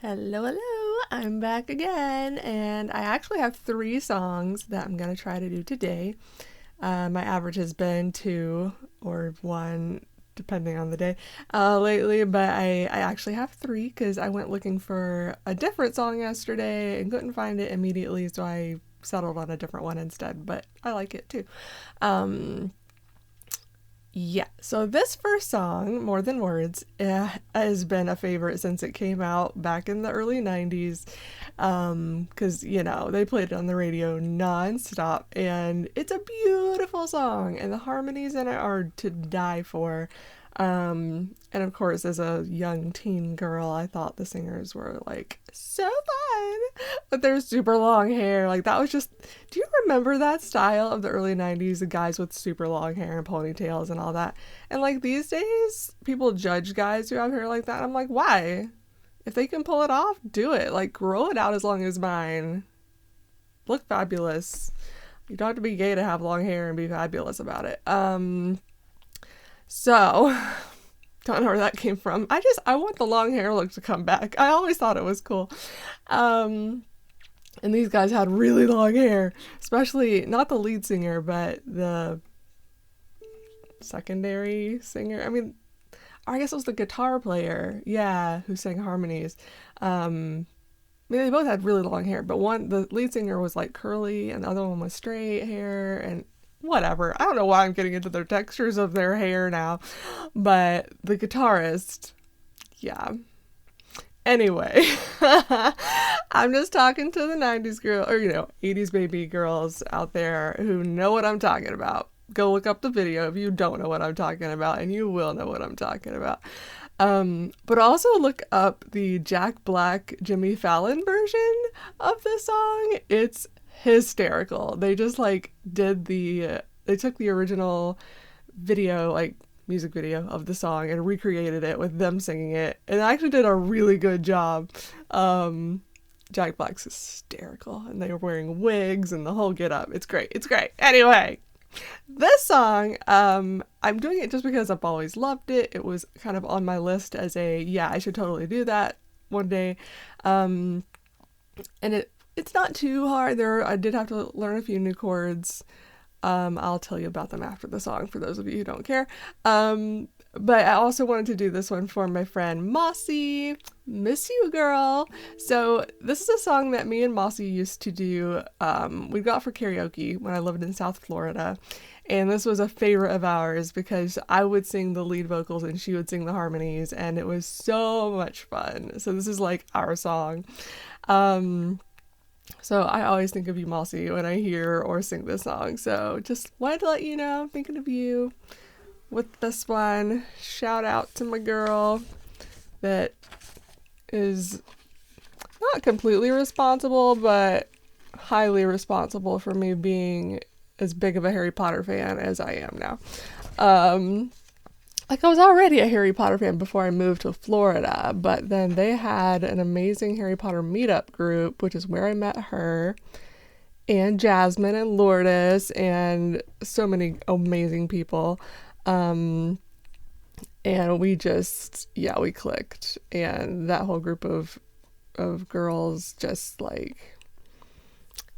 Hello, hello, I'm back again, and I actually have three songs that I'm going to try to do today. My average has been two or one, depending on the day, lately, but I actually have three because I went looking for a different song yesterday and couldn't find it immediately, so I settled on a different one instead, but I like it too. Um, yeah, so this first song, More Than Words, has been a favorite since it came out back in the early 90s. Because, they played it on the radio nonstop, and it's a beautiful song, and the harmonies in it are to die for. And of course, as a young teen girl, I thought the singers were like so fun with their super long hair. Like, that was just. Do you remember that style of the early 90s? The guys with super long hair and ponytails and all that. And like these days, people judge guys who have hair like that. I'm like, why? If they can pull it off, do it. Like, grow it out as long as mine. Look fabulous. You don't have to be gay to have long hair and be fabulous about it. So, don't know where that came from. I want the long hair look to come back. I always thought it was cool. Um, and these guys had really long hair, especially not the lead singer, but the secondary singer. I mean, I guess it was the guitar player, yeah, who sang harmonies. I mean, they both had really long hair, but the lead singer was like curly, and the other one was straight hair, and whatever. I don't know why I'm getting into the textures of their hair now, but the guitarist, yeah. Anyway, I'm just talking to the 90s girl, or 80s baby girls out there who know what I'm talking about. Go look up the video if you don't know what I'm talking about, and you will know what I'm talking about. But also look up the Jack Black Jimmy Fallon version of the song. It's hysterical. They just they took the original video, like music video of the song, and recreated it with them singing it, and I actually did a really good job. Jack Black's hysterical, and they were wearing wigs and the whole get up. It's great. It's great. Anyway, this song, I'm doing it just because I've always loved it. It was kind of on my list as I should totally do that one day. And it's not too hard. I did have to learn a few new chords. I'll tell you about them after the song for those of you who don't care. But I also wanted to do this one for my friend Mossy. Miss you, girl. So this is a song that me and Mossy used to do. We got for karaoke when I lived in South Florida. And this was a favorite of ours because I would sing the lead vocals and she would sing the harmonies. And it was so much fun. So this is like our song. So I always think of you, Mossy, when I hear or sing this song. So just wanted to let you know I'm thinking of you with this one. Shout out to my girl that is not completely responsible, but highly responsible for me being as big of a Harry Potter fan as I am now. Like, I was already a Harry Potter fan before I moved to Florida, but then they had an amazing Harry Potter meetup group, which is where I met her, and Jasmine and Lourdes, and so many amazing people. And we we clicked, and that whole group of girls just like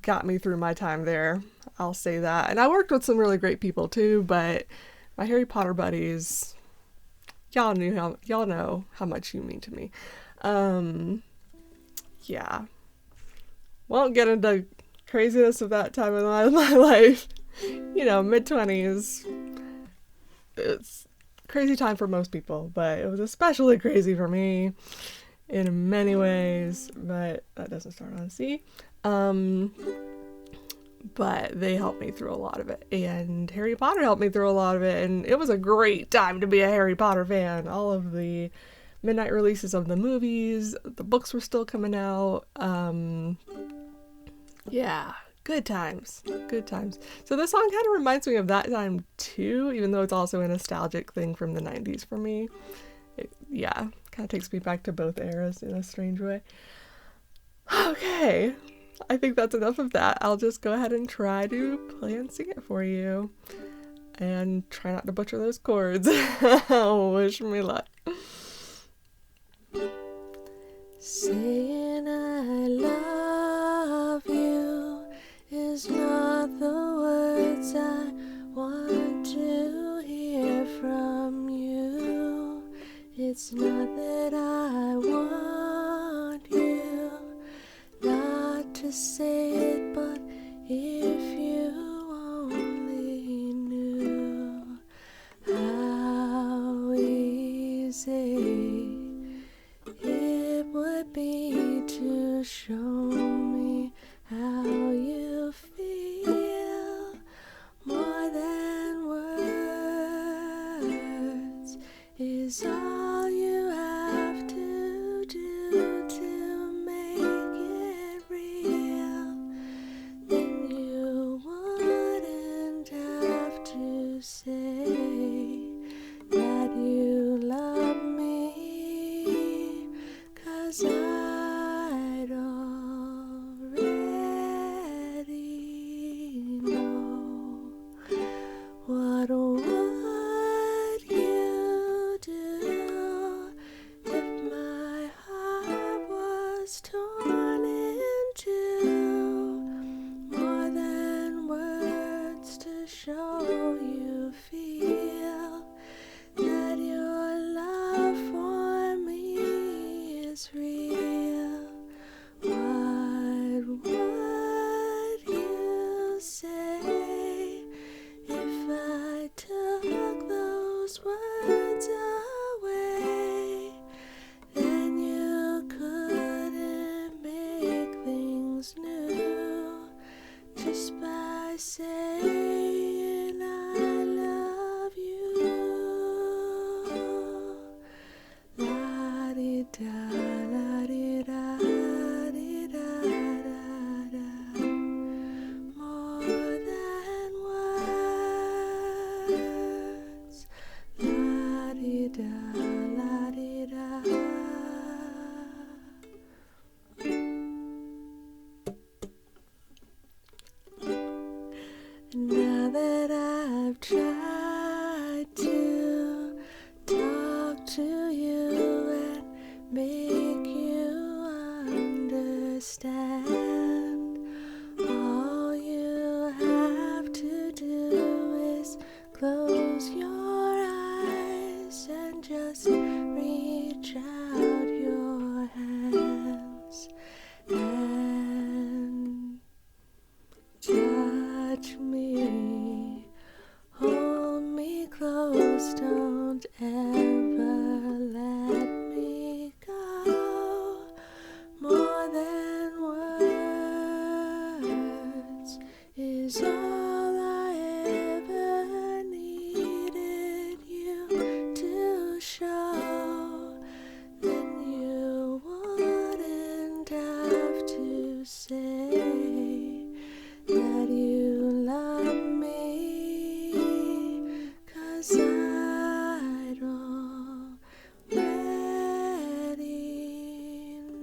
got me through my time there. I'll say that. And I worked with some really great people too, but my Harry Potter buddies, y'all know how much you mean to me. Yeah. Won't get into craziness of that time in my life. Mid-20s. It's crazy time for most people, but it was especially crazy for me in many ways, but that doesn't start on a C. But they helped me through a lot of it, and Harry Potter helped me through a lot of it, and it was a great time to be a Harry Potter fan. All of the midnight releases of the movies, the books were still coming out. Yeah, good times. So this song kind of reminds me of that time too, even though it's also a nostalgic thing from the 90s for me. Kind of takes me back to both eras in a strange way. Okay, I think that's enough of that. I'll just go ahead and try to play and sing it for you. And try not to butcher those chords. Wish me luck. Saying I love you is not the words I want to hear from you. It's not that I want you not to say it, but if you only knew how easy it would be to show me how you feel more than words is all you have to do to make it real. Then you wouldn't have to say that you love me, 'cause I'd already know. What would you do if my heart was torn in two? More than words to show you feel that your love for me is real. What would you say if I took those words away? Then you couldn't make things new just by saying I love you. La-di-da, la-di-da, di-da, da-da. More than words. La-di-da, la-di-da. Now that I've tried to talk to you and make you understand, all you have to do is close your eyes and just reach out your hands and touch me, hold me close, don't ever let me go. More than words is all I ever needed you to show. Then you wouldn't have to say that you love me, 'cause I'd already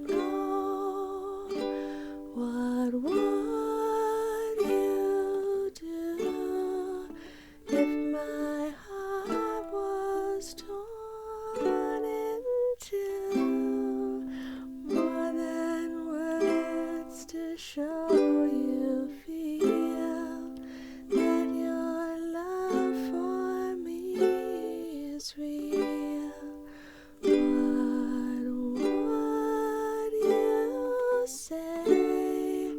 know. What would you do if my heart was torn in two? More than words to show you feel that your love for me is real. What would you say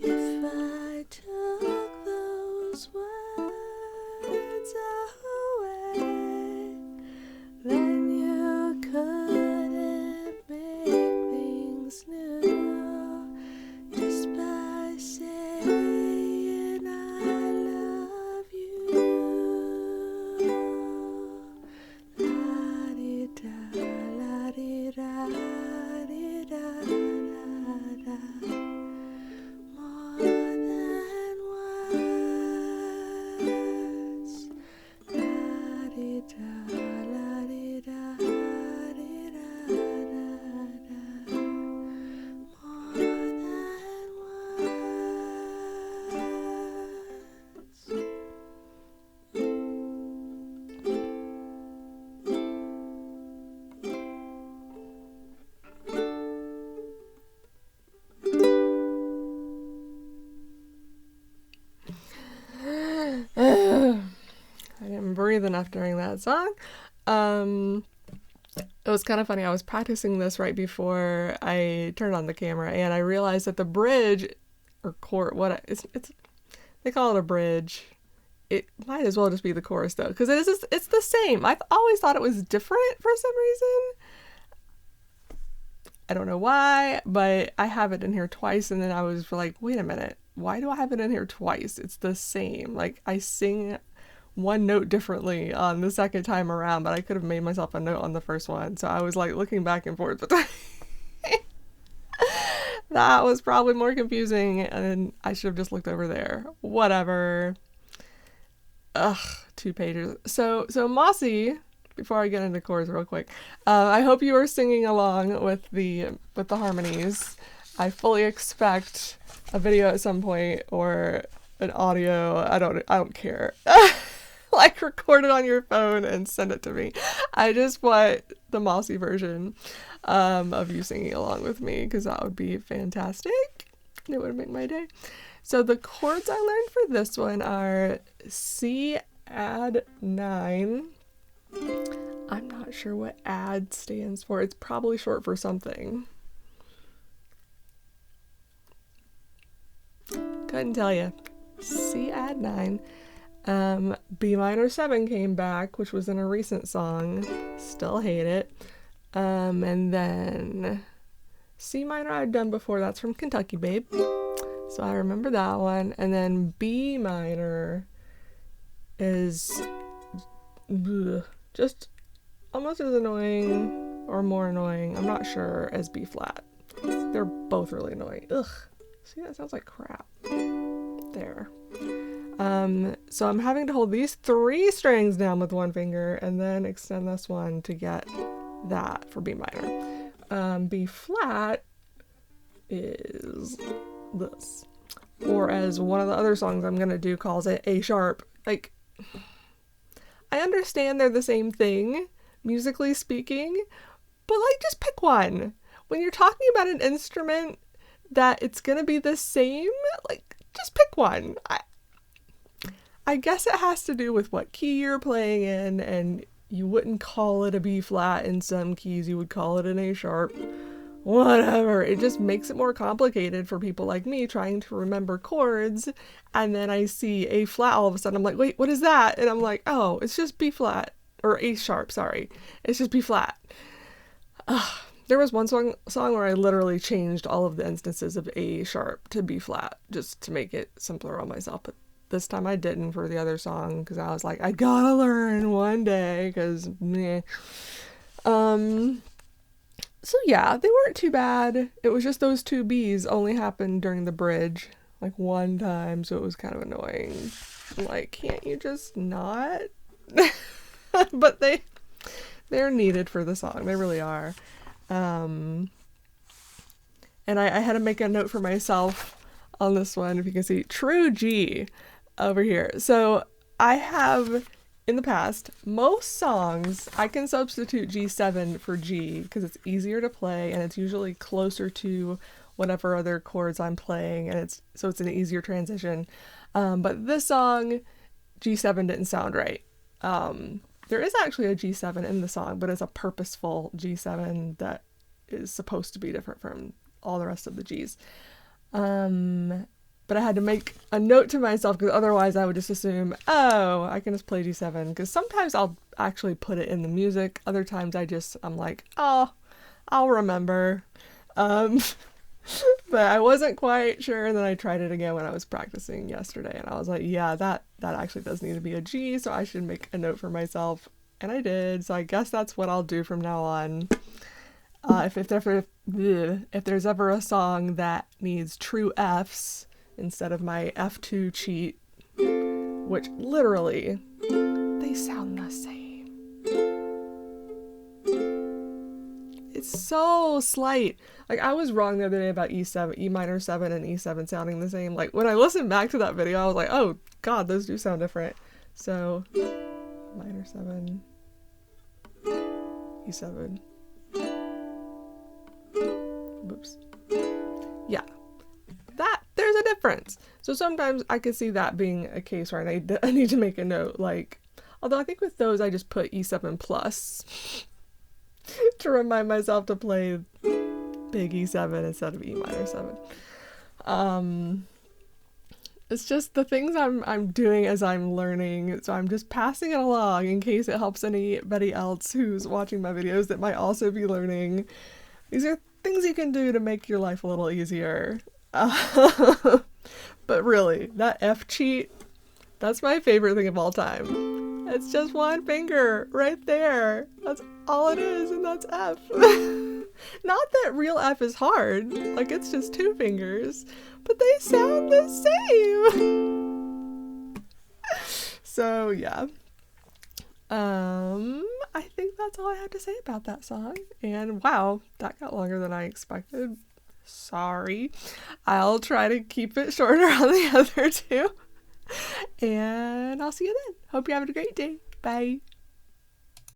if I took those words away? Then you couldn't make things new just by saying I love you. La-di-da, la-di-da, di-da, da-da. More than words. La-di-da, la-di-da, di-da, da-da. More than words. breathe enough during that song. It was kind of funny. I was practicing this right before I turned on the camera, and I realized that the bridge or it's they call it a bridge. It might as well just be the chorus though, because it's the same. I've always thought it was different for some reason. I don't know why, but I have it in here twice, and then I was like, wait a minute, why do I have it in here twice? It's the same. Like, I sing one note differently on the second time around, but I could have made myself a note on the first one. So I was like looking back and forth, but that was probably more confusing, and I should have just looked over there. Whatever. Ugh, 2 pages. So Mossy, before I get into chords real quick, I hope you are singing along with the harmonies. I fully expect a video at some point or an audio. I don't care. Like, record it on your phone and send it to me. I just want the Mossy version of you singing along with me, because that would be fantastic. It would make my day. So the chords I learned for this one are C add 9. I'm not sure what add stands for. It's probably short for something. Couldn't tell you. C add 9. B minor 7 came back, which was in a recent song. Still hate it. And then C minor I'd done before. That's from Kentucky Babe. So I remember that one. And then B minor is just almost as annoying or more annoying, I'm not sure, as B flat. They're both really annoying. Ugh. See, that sounds like crap. There. So I'm having to hold these 3 strings down with one finger and then extend this one to get that for B minor. B flat is this. Or as one of the other songs I'm gonna do calls it, A sharp. Like, I understand they're the same thing, musically speaking, but like, just pick one. When you're talking about an instrument that it's gonna be the same, like, just pick one. I guess it has to do with what key you're playing in, and you wouldn't call it a B flat in some keys, you would call it an A sharp. Whatever. It just makes it more complicated for people like me trying to remember chords, and then I see A flat all of a sudden. I'm like, wait, what is that? And I'm like, oh, it's just B flat, or A sharp, sorry. It's just B flat. There was one song where I literally changed all of the instances of A sharp to B flat just to make it simpler on myself, but this time I didn't for the other song, because I was like, I gotta learn one day, because meh. So yeah, they weren't too bad. It was just those 2 B's only happened during the bridge, like one time, so it was kind of annoying. I'm like, can't you just not? But they're needed for the song. They really are. And I had to make a note for myself on this one, if you can see, true G over here. So I have, in the past, most songs, I can substitute G7 for G because it's easier to play and it's usually closer to whatever other chords I'm playing, and it's an easier transition. But this song, G7 didn't sound right. There is actually a G7 in the song, but it's a purposeful G7 that is supposed to be different from all the rest of the Gs. But I had to make a note to myself, because otherwise I would just assume, oh, I can just play G7. Because sometimes I'll actually put it in the music. Other times I'm like, oh, I'll remember. But I wasn't quite sure. And then I tried it again when I was practicing yesterday. And I was like, yeah, that actually does need to be a G. So I should make a note for myself. And I did. So I guess that's what I'll do from now on. If there's ever a song that needs true Fs instead of my F2 cheat, which literally, they sound the same. It's so slight. Like, I was wrong the other day about E7, E minor 7 and E7 sounding the same. Like, when I listened back to that video, I was like, oh god, those do sound different. So, minor 7, E7. Whoops. Yeah. There's a difference. So sometimes I could see that being a case where I need to make a note, like, Although I think with those I just put E7 plus to remind myself to play big E7 instead of E minor 7. It's just the things I'm doing as I'm learning, so I'm just passing it along in case it helps anybody else who's watching my videos that might also be learning. These are things you can do to make your life a little easier. But really, that F cheat, that's my favorite thing of all time. It's just one finger right there. That's all it is, and that's F. Not that real F is hard, like it's just two fingers, but they sound the same. So yeah. I think that's all I have to say about that song. And wow, that got longer than I expected. Sorry. I'll try to keep it shorter on the other two. And I'll see you then. Hope you're having a great day. Bye.